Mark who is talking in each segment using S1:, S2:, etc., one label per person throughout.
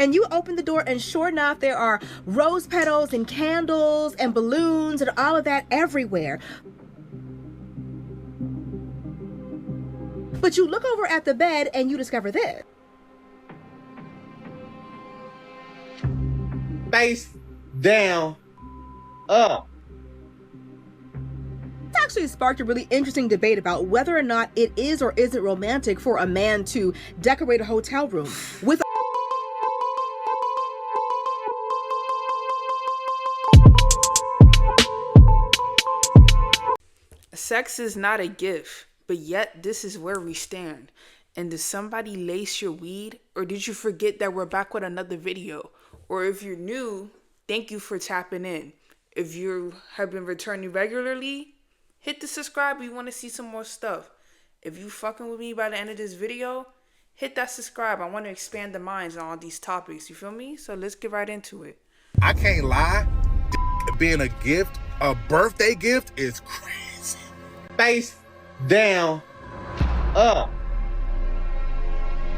S1: And you open the door, and sure enough, there are rose petals and candles and balloons and all of that everywhere. But you look over at the bed and you discover this.
S2: Face down, up.
S1: It's actually sparked a really interesting debate about whether or not it is or isn't romantic for a man to decorate a hotel room with
S3: Sex is not a gift, but yet this is where we stand. And did somebody lace your weed? Or did you forget that we're back with another video? Or if you're new, thank you for tapping in. If you have been returning regularly, hit the subscribe if you want to see some more stuff. If you fucking with me by the end of this video, hit that subscribe. I want to expand the minds on all these topics. You feel me? So let's get right into it.
S2: I can't lie. Being a gift, a birthday gift, is crazy. Face down, up.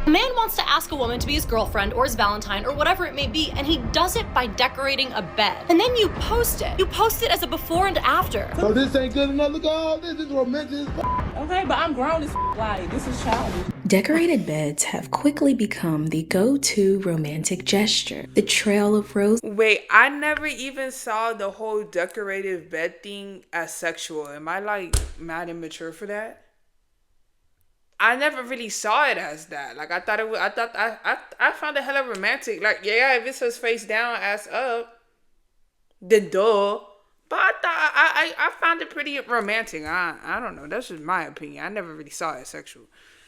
S4: A man wants to ask a woman to be his girlfriend or his Valentine or whatever it may be, and he does it by decorating a bed. And then you post it. You post it as a before and after.
S5: So this ain't good enough to go. This is romantic as
S6: Okay, but I'm grown as like, this is childish.
S7: Decorated beds have quickly become the go-to romantic gesture. The trail of roses.
S3: Wait, I never even saw the whole decorative bed thing as sexual. Am I like mad immature for that? I never really saw it as that. Like I thought it was. I found it hella romantic. Like yeah, if it says face down, ass up, then duh. But I found it pretty romantic. I don't know. That's just my opinion. I never really saw it sexual.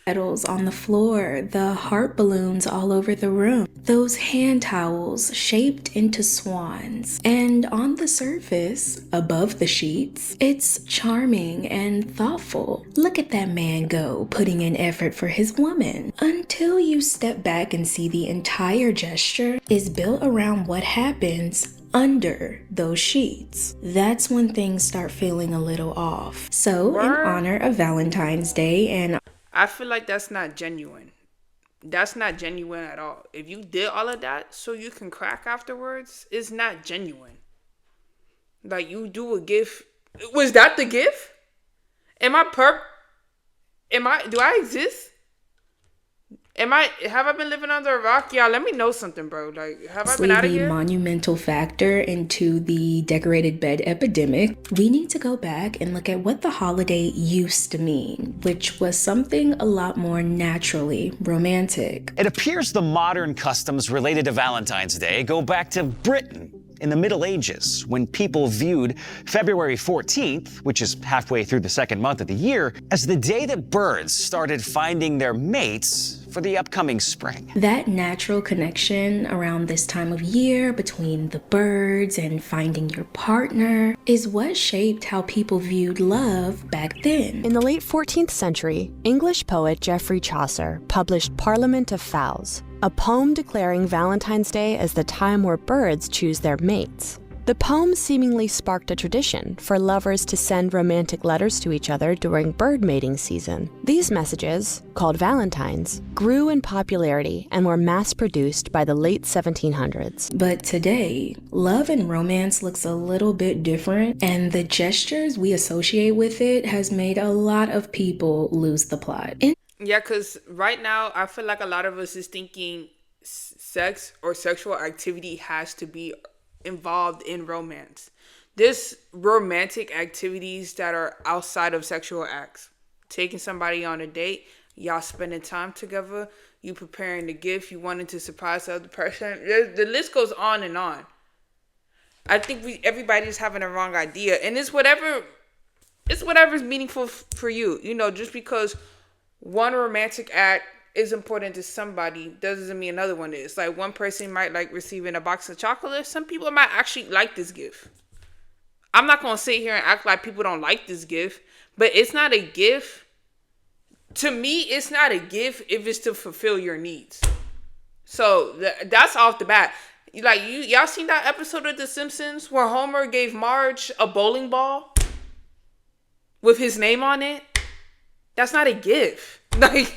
S7: Petals on the floor, the heart balloons all over the room, those hand towels shaped into swans. And on the surface, above the sheets, it's charming and thoughtful. Look at that man go, putting in effort for his woman. Until you step back and see the entire gesture is built around what happens under those sheets. That's when things start feeling a little off. So, in honor of Valentine's Day and
S3: I feel like that's not genuine. That's not genuine at all. If you did all of that so you can crack afterwards, it's not genuine. Like you do a gift. Was that the gift? Do I exist? Have I been living under a rock? Yeah, let me know something, bro. Like, have I been out of here?
S7: The monumental factor into the decorated bed epidemic, we need to go back and look at what the holiday used to mean, which was something a lot more naturally romantic.
S8: It appears the modern customs related to Valentine's Day go back to Britain in the Middle Ages, when people viewed February 14th, which is halfway through the second month of the year, as the day that birds started finding their mates for the upcoming spring.
S7: That natural connection around this time of year between the birds and finding your partner is what shaped how people viewed love back then.
S9: In the late 14th century, English poet Geoffrey Chaucer published Parliament of Fowls, a poem declaring Valentine's Day as the time where birds choose their mates. The poem seemingly sparked a tradition for lovers to send romantic letters to each other during bird mating season. These messages, called Valentines, grew in popularity and were mass-produced by the late 1700s.
S7: But today, love and romance looks a little bit different, and the gestures we associate with it has made a lot of people lose the plot.
S3: Yeah, because right now, I feel like a lot of us is thinking sex or sexual activity has to be involved in romance. There's romantic activities that are outside of sexual acts. Taking somebody on a date, y'all spending time together, you preparing the gift, you wanting to surprise the other person. The list goes on and on. I think everybody's having a wrong idea. And it's whatever's meaningful for you. You know, just because one romantic act is important to somebody doesn't mean another one is. Like one person might like receiving a box of chocolate. Some people might actually like this gift. I'm not going to sit here and act like people don't like this gift, but it's not a gift. To me, it's not a gift if it's to fulfill your needs. So that's off the bat. Like y'all seen that episode of The Simpsons where Homer gave Marge a bowling ball with his name on it? That's not a gift. Like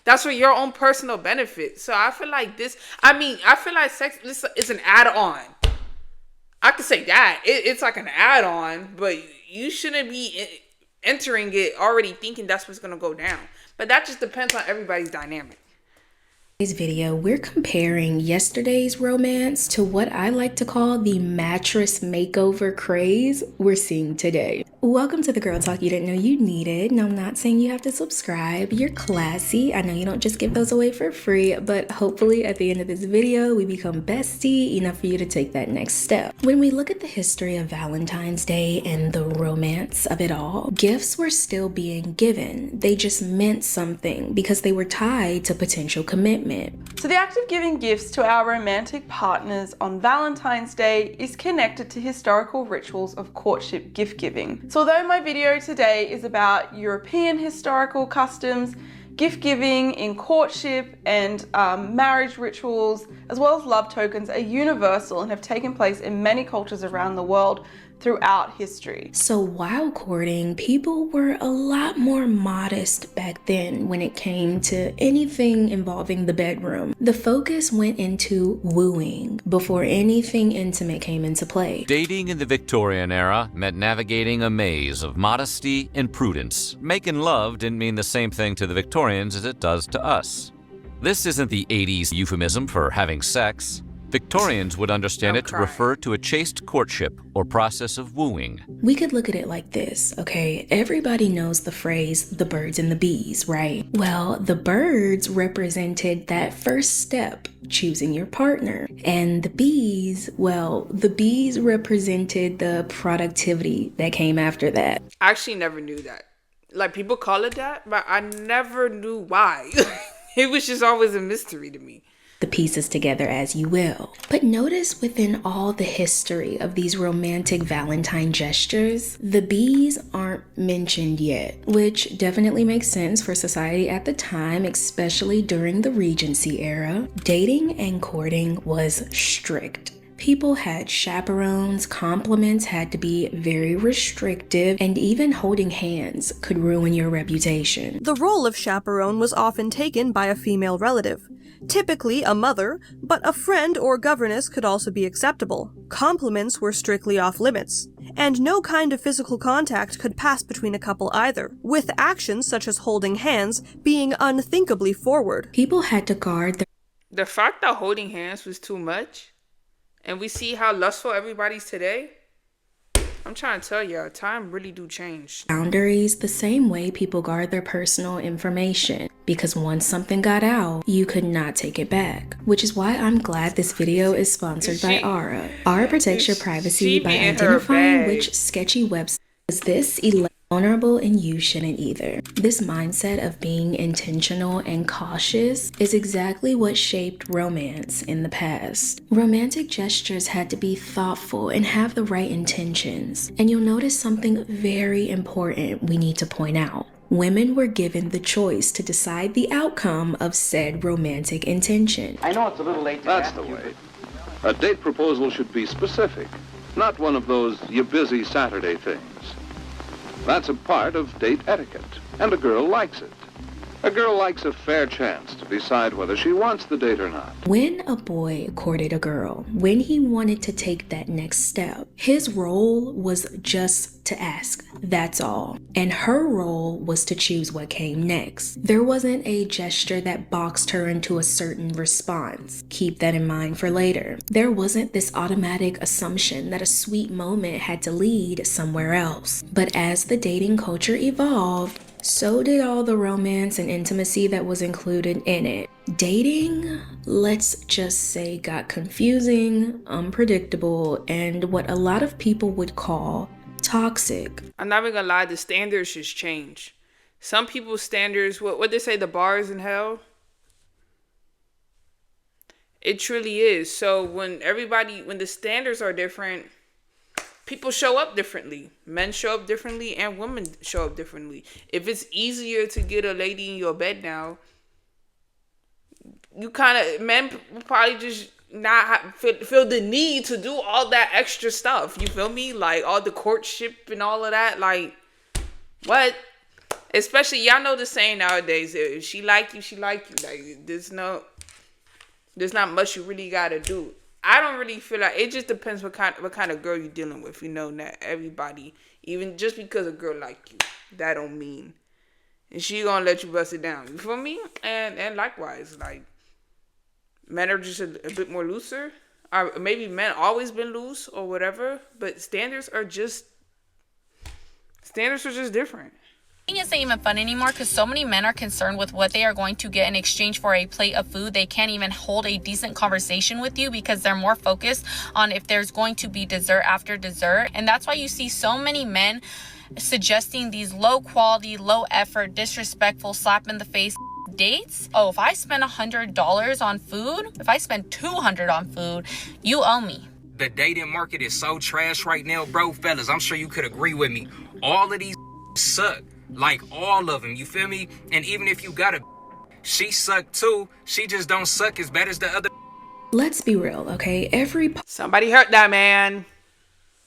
S3: That's for your own personal benefit. So I feel like I feel like sex is an add-on. I could say that. It's like an add-on, but you shouldn't be entering it already thinking that's what's going to go down. But that just depends on everybody's dynamic.
S7: Today's video, we're comparing yesterday's romance to what I like to call the mattress makeover craze we're seeing today. Welcome to the Girl Talk you didn't know you needed. Now, I'm not saying you have to subscribe. You're classy. I know you don't just give those away for free, but hopefully at the end of this video, we become bestie enough for you to take that next step. When we look at the history of Valentine's Day and the romance of it all, gifts were still being given. They just meant something because they were tied to potential commitment.
S10: So the act of giving gifts to our romantic partners on Valentine's Day is connected to historical rituals of courtship gift giving. So although my video today is about European historical customs, gift giving in courtship and marriage rituals, as well as love tokens, are universal and have taken place in many cultures around the world throughout history.
S7: So while courting, people were a lot more modest back then when it came to anything involving the bedroom. The focus went into wooing before anything intimate came into play.
S11: Dating in the Victorian era meant navigating a maze of modesty and prudence. Making love didn't mean the same thing to the Victorians as it does to us. This isn't the 80s euphemism for having sex. Victorians would understand it to refer to a chaste courtship or process of wooing.
S7: We could look at it like this, okay? Everybody knows the phrase, the birds and the bees, right? Well, the birds represented that first step, choosing your partner. And the bees, well, the bees represented the productivity that came after that.
S3: I actually never knew that. Like, people call it that, but I never knew why. It was just always a mystery to me.
S7: The pieces together as you will. But notice within all the history of these romantic Valentine gestures, the bees aren't mentioned yet, which definitely makes sense for society at the time, especially during the Regency era. Dating and courting was strict. People had chaperones, compliments had to be very restrictive, and even holding hands could ruin your reputation.
S12: The role of chaperone was often taken by a female relative. Typically a mother, but a friend or governess could also be acceptable. Compliments were strictly off limits, and no kind of physical contact could pass between a couple either, with actions such as holding hands being unthinkably forward.
S7: People had to guard
S3: the fact that holding hands was too much, and we see how lustful everybody's today. I'm trying to tell y'all, time really do change.
S7: Boundaries the same way people guard their personal information, because once something got out, you could not take it back. Which is why I'm glad this video is sponsored by Aura. Aura protects your privacy by identifying which sketchy website is this vulnerable and you shouldn't either. This mindset of being intentional and cautious is exactly what shaped romance in the past. Romantic gestures had to be thoughtful and have the right intentions. And you'll notice something very important we need to point out. Women were given the choice to decide the outcome of said romantic intention.
S13: I know it's a little late to ask you. That's the way. A date proposal should be specific, not one of those "you busy Saturday" things. That's a part of date etiquette, and a girl likes it. A girl likes a fair chance to decide whether she wants the date or not.
S7: When a boy courted a girl, when he wanted to take that next step, his role was just to ask, that's all. And her role was to choose what came next. There wasn't a gesture that boxed her into a certain response. Keep that in mind for later. There wasn't this automatic assumption that a sweet moment had to lead somewhere else. But as the dating culture evolved, so did all the romance and intimacy that was included in it. Dating, let's just say, got confusing, unpredictable, and what a lot of people would call toxic.
S3: I'm not even gonna lie, the standards just change. Some people's standards, what they say, the bar is in hell? It truly is. So when the standards are different, people show up differently. Men show up differently and women show up differently. If it's easier to get a lady in your bed now, men will probably just not feel the need to do all that extra stuff. You feel me? Like all the courtship and all of that. Like, what? Especially, y'all know the saying nowadays, if she like you, she like you. Like, there's not much you really gotta do. I don't really feel like, it just depends what kind of girl you're dealing with. You know, not everybody, even just because a girl like you, that don't mean and she gonna let you bust it down. You feel me? And likewise, like, men are just a bit more looser. Or maybe men always been loose or whatever, but standards are just different.
S14: Dating isn't even fun anymore because so many men are concerned with what they are going to get in exchange for a plate of food. They can't even hold a decent conversation with you because they're more focused on if there's going to be dessert after dessert. And that's why you see so many men suggesting these low quality, low effort, disrespectful, slap in the face dates. Oh, if I spend $100 on food, if I spend $200 on food, you owe me.
S15: The dating market is so trash right now, bro. Fellas, I'm sure you could agree with me. All of these suck. Like, all of them, you feel me? And even if you got a she suck too, she just don't suck as bad as the other.
S7: Let's be real, okay?
S3: Somebody hurt that man.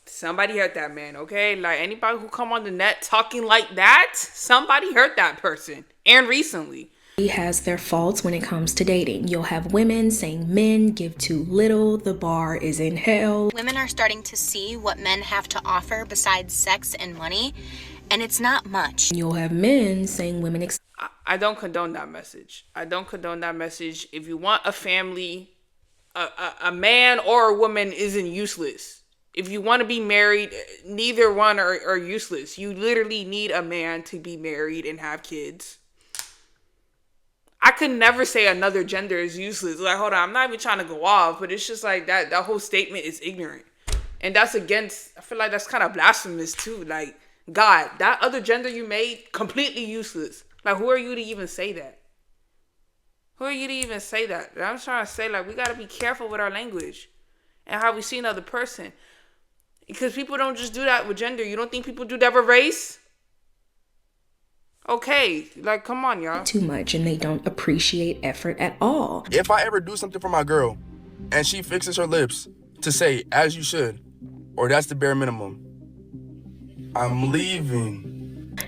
S3: Somebody hurt that man, okay? Like, anybody who come on the net talking like that, somebody hurt that person. And recently.
S7: Has their faults when it comes to dating. You'll have women saying men give too little, the bar is in hell.
S16: Women are starting to see what men have to offer besides sex and money, and it's not much.
S7: You'll have men saying women...
S3: I don't condone that message. I don't condone that message. If you want a family, a man or a woman isn't useless. If you want to be married, neither one are useless. You literally need a man to be married and have kids. I could never say another gender is useless. Like, hold on, I'm not even trying to go off, but it's just like that whole statement is ignorant. And that's against, I feel like that's kind of blasphemous too. Like, God, that other gender you made, completely useless. Like, who are you to even say that? Who are you to even say that? I'm trying to say, like, we got to be careful with our language and how we see another person. Because people don't just do that with gender. You don't think people do that with race? Okay, like, come on, y'all.
S7: Too much, and they don't appreciate effort at all.
S17: If I ever do something for my girl and she fixes her lips to say, as you should, or that's the bare minimum, I'm leaving.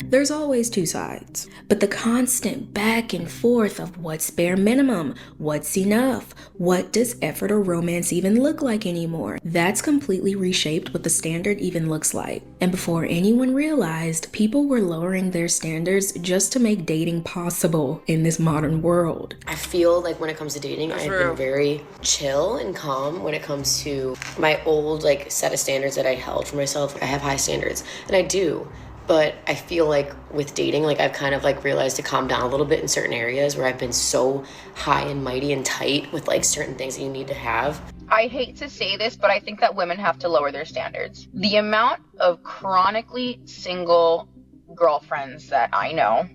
S7: There's always two sides, but the constant back and forth of what's bare minimum, what's enough, what does effort or romance even look like anymore, that's completely reshaped what the standard even looks like. And before anyone realized, people were lowering their standards just to make dating possible in this modern world.
S18: I feel like when it comes to dating, I've been very chill and calm when it comes to my old set of standards that I held for myself. I have high standards, and I do. But I feel like with dating, I've kind of realized to calm down a little bit in certain areas where I've been so high and mighty and tight with certain things that you need to have.
S19: I hate to say this, but I think that women have to lower their standards. The amount of chronically single girlfriends that I know,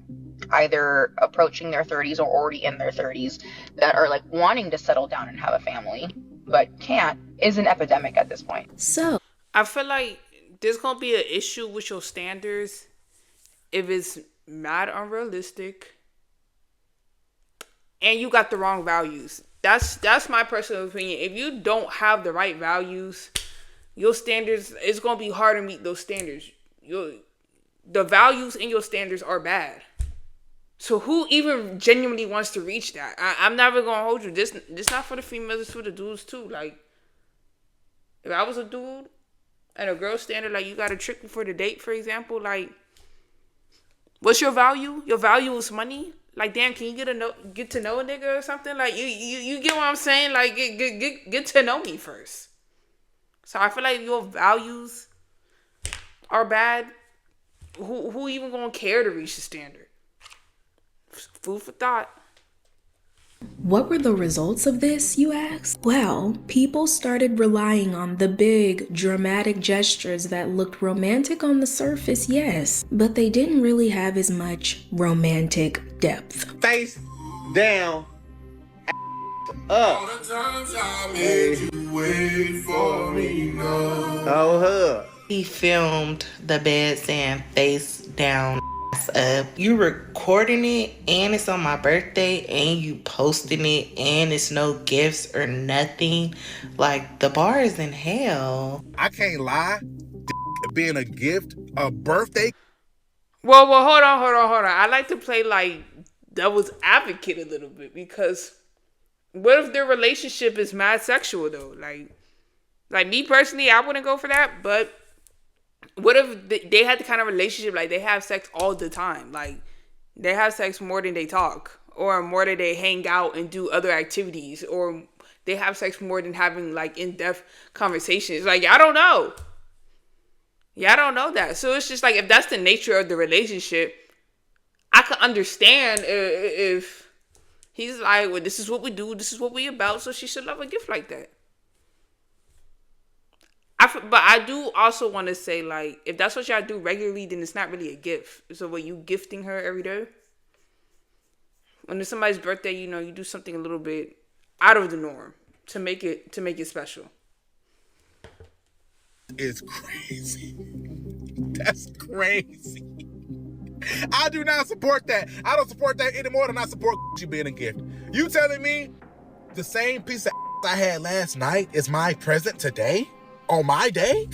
S19: either approaching their 30s or already in their 30s, that are wanting to settle down and have a family, but can't, is an epidemic at this point.
S7: So
S3: I feel like there's gonna be an issue with your standards if it's mad unrealistic and you got the wrong values. That's my personal opinion. If you don't have the right values, your standards, it's gonna be hard to meet those standards. The values in your standards are bad. So who even genuinely wants to reach that? I'm never gonna hold you. This not for the females, it's for the dudes too. If I was a dude and a girl standard, you gotta trick me for the date, for example, what's your value? Your value is money. Damn, can you get to know a nigga or something? You get what I'm saying? Get to know me first. So I feel like your values are bad. Who even gonna care to reach the standard? Food for thought.
S7: what were the results of this, you ask? Well, people started relying on the big, dramatic gestures that looked romantic on the surface, yes, but they didn't really have as much romantic depth.
S2: Face down, up. Oh, huh.
S20: He filmed the bed saying face down, up. You recording it and it's on my birthday and you posting it and it's no gifts or nothing. The bar is in hell.
S2: I can't lie. Being a gift, a birthday.
S3: Well, hold on. I like to play like devil's advocate a little bit, because what if their relationship is mad sexual though? Like me personally, I wouldn't go for that. But what if they had the kind of relationship like they have sex all the time, like they have sex more than they talk, or more than they hang out and do other activities, or they have sex more than having like in-depth conversations. Like I don't know. Yeah, I don't know that. So it's just like, if that's the nature of the relationship, I could understand if he's like, well, this is what we do, this is what we about, so she should love a gift like that. But I do also want to say, like, if that's what y'all do regularly, then it's not really a gift. So what, you gifting her every day? When it's somebody's birthday, you know, you do something a little bit out of the norm to make it special.
S2: It's crazy. That's crazy. I do not support that. I don't support that any more than I support you being a gift. You telling me the same piece of I had last night is my present today? On my day?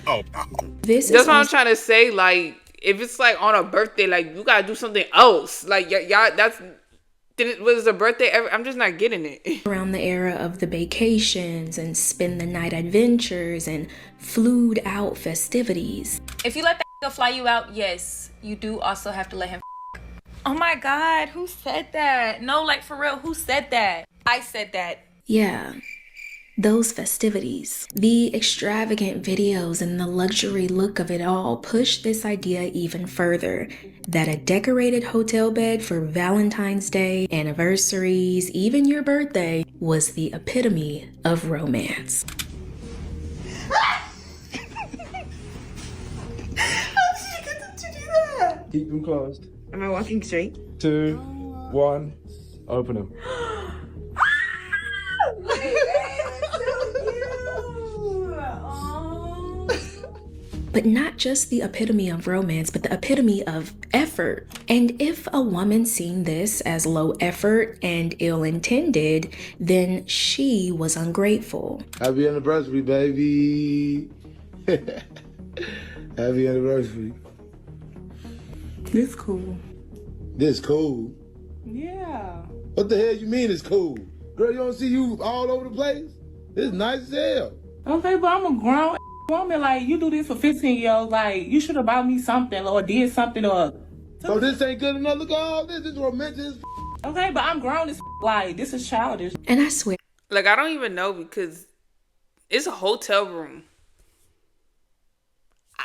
S2: Oh, no.
S3: That's what I'm trying to say. Like, if it's like on a birthday, like you gotta do something else. Like y'all, was a birthday ever? I'm just not getting it.
S7: Around the era of the vacations and spend the night adventures and flued out festivities.
S6: If you let that fly you out, yes, you do also have to let him. Oh my God, who said that? No, like for real, who said that? I said that.
S7: Yeah, those festivities. The extravagant videos and the luxury look of it all push this idea even further, that a decorated hotel bed for Valentine's Day, anniversaries, even your birthday, was the epitome of romance.
S5: Keep them closed.
S6: Am I walking straight?
S5: 2, 1, open them.
S7: But not just the epitome of romance, but the epitome of effort. And if a woman seen this as low effort and ill-intended, then she was ungrateful.
S5: Happy anniversary, baby. Happy anniversary.
S6: This cool.
S5: This cool?
S6: Yeah.
S5: What the hell you mean it's cool? Girl, you don't see you all over the place? It's nice as hell.
S6: Okay, but I'm a grown woman. Like, you do this for 15-year-olds. Like, you should have bought me something or did something or...
S5: So this ain't good enough? Look at all this. This is romantic as
S6: Okay, but I'm grown as like, this is childish.
S7: And I swear...
S3: Like, I don't even know, because it's a hotel room.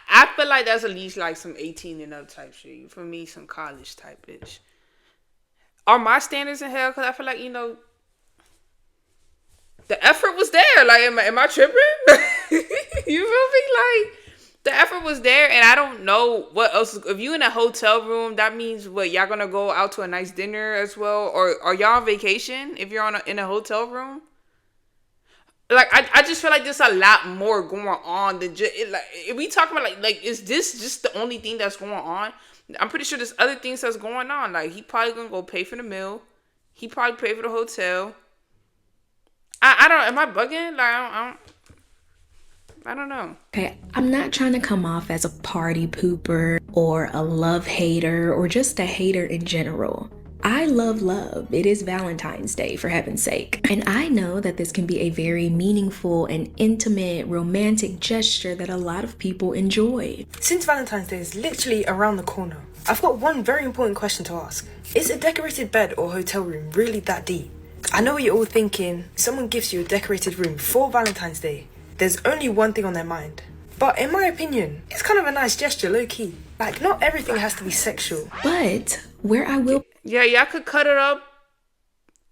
S3: I feel like that's at least like some 18 and up type shit. For me, some college type bitch. Are my standards in hell? Because I feel like, you know, the effort was there. Like, am I tripping? You feel me? Like, the effort was there, and I don't know what else. If you in a hotel room, that means what? Y'all gonna go out to a nice dinner as well, or are y'all on vacation? If you're in a hotel room, like I just feel like there's a lot more going on than just like, if we talk about like is this just the only thing that's going on? I'm pretty sure there's other things that's going on. Like, he probably gonna go pay for the meal. He probably pay for the hotel. I don't. Am I bugging? Like, I don't know.
S7: Okay, I'm not trying to come off as a party pooper or a love hater or just a hater in general. I love love. It is Valentine's Day, for heaven's sake. And I know that this can be a very meaningful and intimate, romantic gesture that a lot of people enjoy.
S21: Since Valentine's Day is literally around the corner, I've got one very important question to ask. Is a decorated bed or hotel room really that deep? I know what you're all thinking. Someone gives you a decorated room for Valentine's Day. There's only one thing on their mind. But in my opinion, it's kind of a nice gesture, low-key. Like, not everything has to be sexual.
S7: But where I will...
S3: Yeah, y'all could cut it up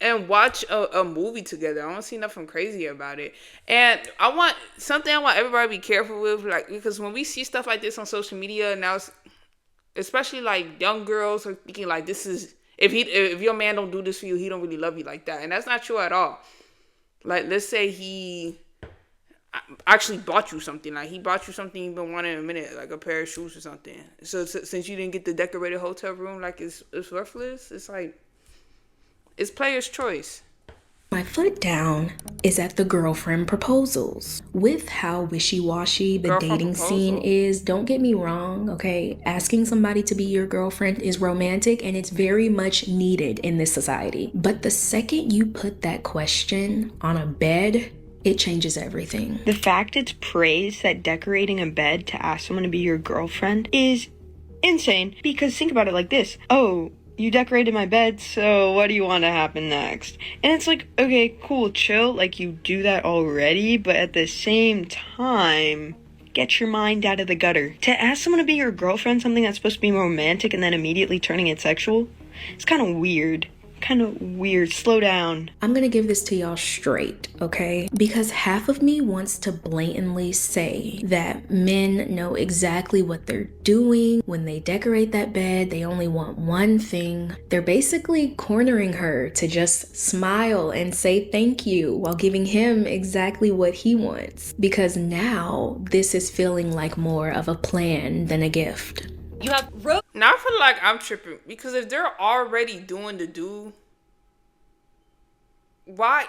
S3: and watch a movie together. I don't see nothing crazy about it. And I want everybody to be careful with, like, because when we see stuff like this on social media now, especially like young girls are thinking like, this is, if your man don't do this for you, he don't really love you like that. And that's not true at all. Like, let's say he actually bought you something. Like, he bought you something you've been wanting in a minute, like a pair of shoes or something. So since you didn't get the decorated hotel room, like, it's worthless. It's like, it's player's choice.
S7: My foot down is at the girlfriend proposals. With how wishy-washy the dating scene is, don't get me wrong, okay? Asking somebody to be your girlfriend is romantic and it's very much needed in this society. But the second you put that question on a bed, it changes everything.
S1: The fact it's praised that decorating a bed to ask someone to be your girlfriend is insane, because think about it like this. Oh, you decorated my bed, so what do you want to happen next? And it's like, okay, cool, chill, like you do that already, but at the same time, get your mind out of the gutter. To ask someone to be your girlfriend, something that's supposed to be romantic and then immediately turning it sexual, it's kind of weird. Slow down.
S7: I'm gonna give this to y'all straight, okay? Because half of me wants to blatantly say that men know exactly what they're doing. When they decorate that bed, they only want one thing. They're basically cornering her to just smile and say thank you while giving him exactly what he wants. Because now this is feeling like more of a plan than a gift.
S3: You have now I feel like I'm tripping because if they're already doing the do, why?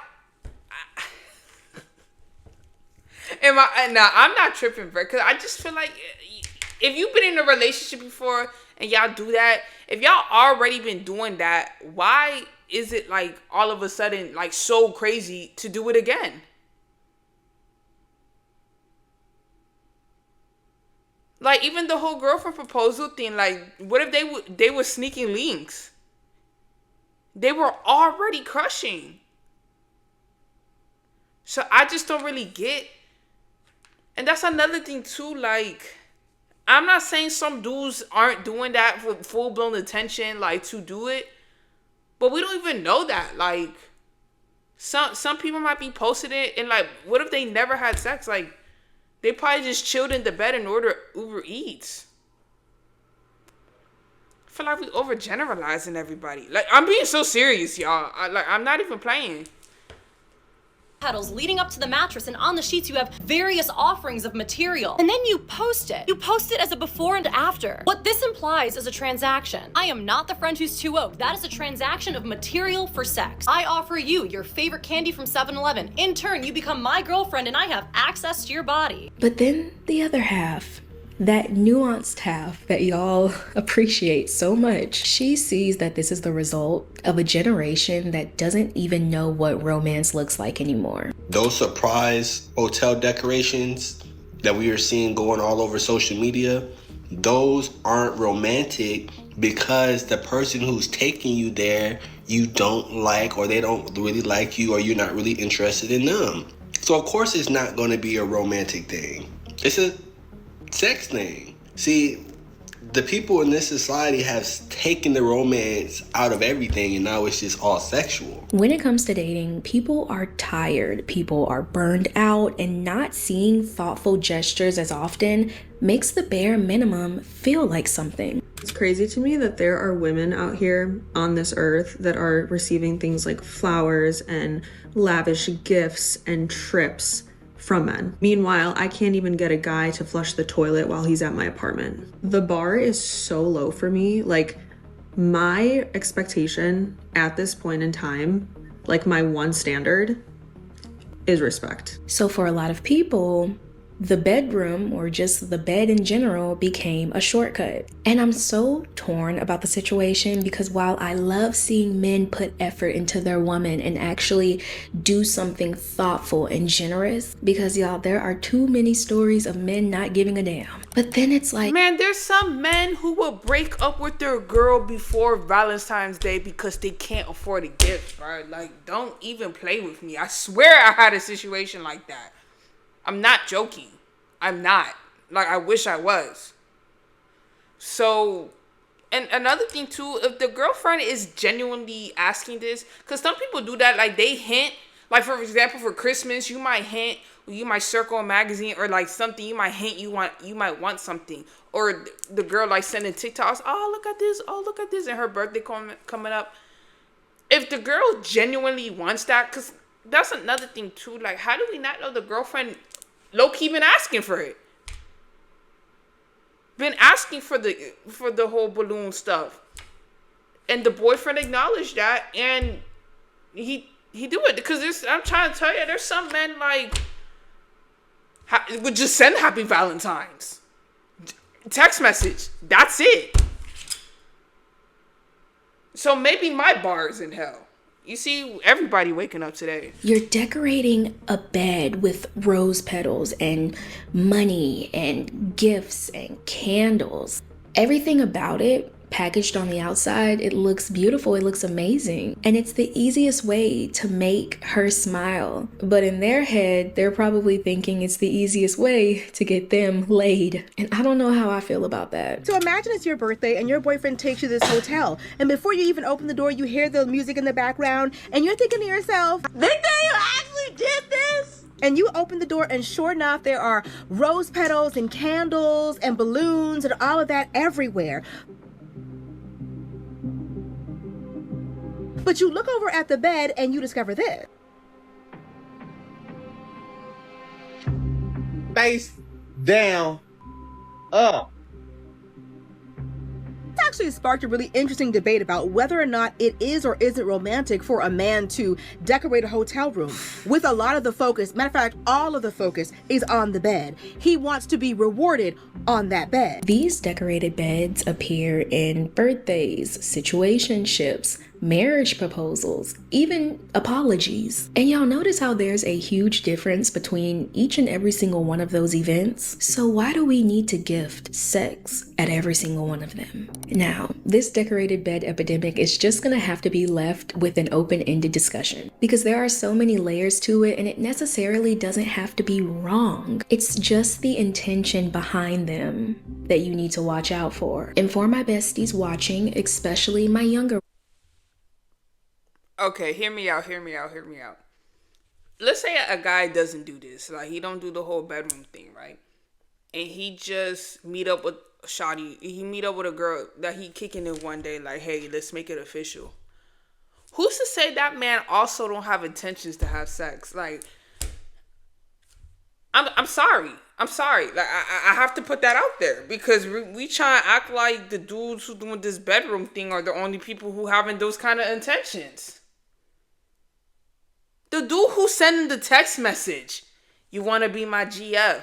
S3: I'm not tripping, bro. Because I just feel like if you've been in a relationship before and y'all do that, if y'all already been doing that, why is it like all of a sudden like so crazy to do it again? Like, even the whole girlfriend proposal thing, like, what if they were sneaking links? They were already crushing. So I just don't really get. And that's another thing too, like, I'm not saying some dudes aren't doing that for full-blown attention, like, to do it. But we don't even know that. Like, some people might be posting it, and, like, what if they never had sex? Like, they probably just chilled in the bed and ordered Uber Eats. I feel like we overgeneralizing everybody. Like, I'm being so serious, y'all. I'm not even playing.
S4: Petals leading up to the mattress, and on the sheets you have various offerings of material. And then you post it. You post it as a before and after. What this implies is a transaction. I am not the friend who's too old. That is a transaction of material for sex. I offer you your favorite candy from 7-Eleven. In turn, you become my girlfriend and I have access to your body.
S7: But then the other half, that nuanced half that y'all appreciate so much, she sees that this is the result of a generation that doesn't even know what romance looks like anymore.
S22: Those surprise hotel decorations that we are seeing going all over social media, those aren't romantic because the person who's taking you there you don't like, or they don't really like you, or you're not really interested in them. So of course it's not going to be a romantic thing. It's a sex thing. See, the people in this society have taken the romance out of everything, and now it's just all sexual.
S7: When it comes to dating, people are tired, people are burned out, and not seeing thoughtful gestures as often makes the bare minimum feel like something.
S23: It's crazy to me that there are women out here on this earth that are receiving things like flowers and lavish gifts and trips from men. Meanwhile, I can't even get a guy to flush the toilet while he's at my apartment. The bar is so low for me. Like, my expectation at this point in time, like my one standard, is respect.
S7: So for a lot of people, the bedroom, or just the bed in general, became a shortcut. And I'm so torn about the situation because while I love seeing men put effort into their woman and actually do something thoughtful and generous, because y'all, there are too many stories of men not giving a damn. But then it's like,
S3: man, there's some men who will break up with their girl before Valentine's Day because they can't afford a gift, bro. Like, don't even play with me. I swear I had a situation like that. I'm not joking. I'm not. Like, I wish I was. So, and another thing too, if the girlfriend is genuinely asking this, because some people do that, like they hint, like for example, for Christmas, you might hint, you might circle a magazine or like something, you might hint you might want something. Or the girl like sending TikToks, oh look at this, and her birthday coming up. If the girl genuinely wants that, because that's another thing too, like how do we not know the girlfriend low-key been asking for it? Been asking for the whole balloon stuff. And the boyfriend acknowledged that, and he He do it because I'm trying to tell you, there's some men like would just send Happy Valentine's. Text message. That's it. So maybe my bar is in hell. You see everybody waking up today.
S7: You're decorating a bed with rose petals and money and gifts and candles. Everything about it, packaged on the outside, it looks beautiful, it looks amazing. And it's the easiest way to make her smile. But in their head, they're probably thinking it's the easiest way to get them laid. And I don't know how I feel about that.
S8: So imagine it's your birthday and your boyfriend takes you to this hotel. And before you even open the door, you hear the music in the background. And you're thinking to yourself, "Big day, you actually did this?" And you open the door and sure enough, there are rose petals and candles and balloons and all of that everywhere. But you look over at the bed and you discover this.
S5: Face down, up.
S8: It's actually sparked a really interesting debate about whether or not it is or isn't romantic for a man to decorate a hotel room. With a lot of the focus, matter of fact, all of the focus is on the bed. He wants to be rewarded on that bed.
S7: These decorated beds appear in birthdays, situationships, marriage proposals, even apologies. And y'all notice how there's a huge difference between each and every single one of those events? So why do we need to gift sex at every single one of them? Now, this decorated bed epidemic is just gonna have to be left with an open-ended discussion because there are so many layers to it and it necessarily doesn't have to be wrong. It's just the intention behind them that you need to watch out for. And for my besties watching, especially my younger.
S3: Okay, hear me out. Let's say a guy doesn't do this. Like, he don't do the whole bedroom thing, right? And he just meet up with a shawty. He meet up with a girl that he kicking in one day, like, hey, let's make it official. Who's to say that man also don't have intentions to have sex? Like, I'm sorry. Like, I have to put that out there because we try to act like the dudes who doing this bedroom thing are the only people who having those kind of intentions. The dude who sending the text message, you want to be my GF.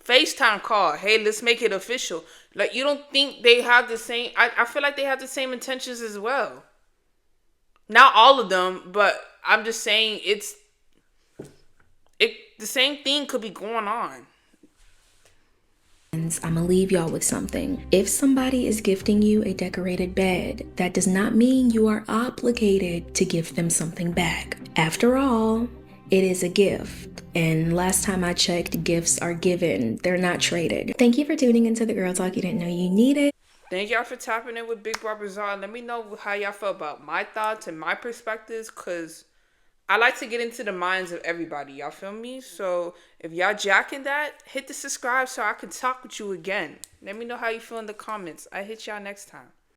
S3: FaceTime call, hey, let's make it official. Like, you don't think they have the same, I feel like they have the same intentions as well. Not all of them, but I'm just saying the same thing could be going on.
S7: I'm gonna leave y'all with something. If somebody is gifting you a decorated bed, that does not mean you are obligated to give them something back. After all, it is a gift. And last time I checked, gifts are given, they're not traded. Thank you for tuning into the Girl Talk you didn't know you needed.
S3: Thank y'all for tapping in with Big Bar Bazaar. Let me know how y'all feel about my thoughts and my perspectives, because I like to get into the minds of everybody. Y'all feel me? So if y'all jacking that, hit the subscribe so I can talk with you again. Let me know how you feel in the comments. I hit y'all next time.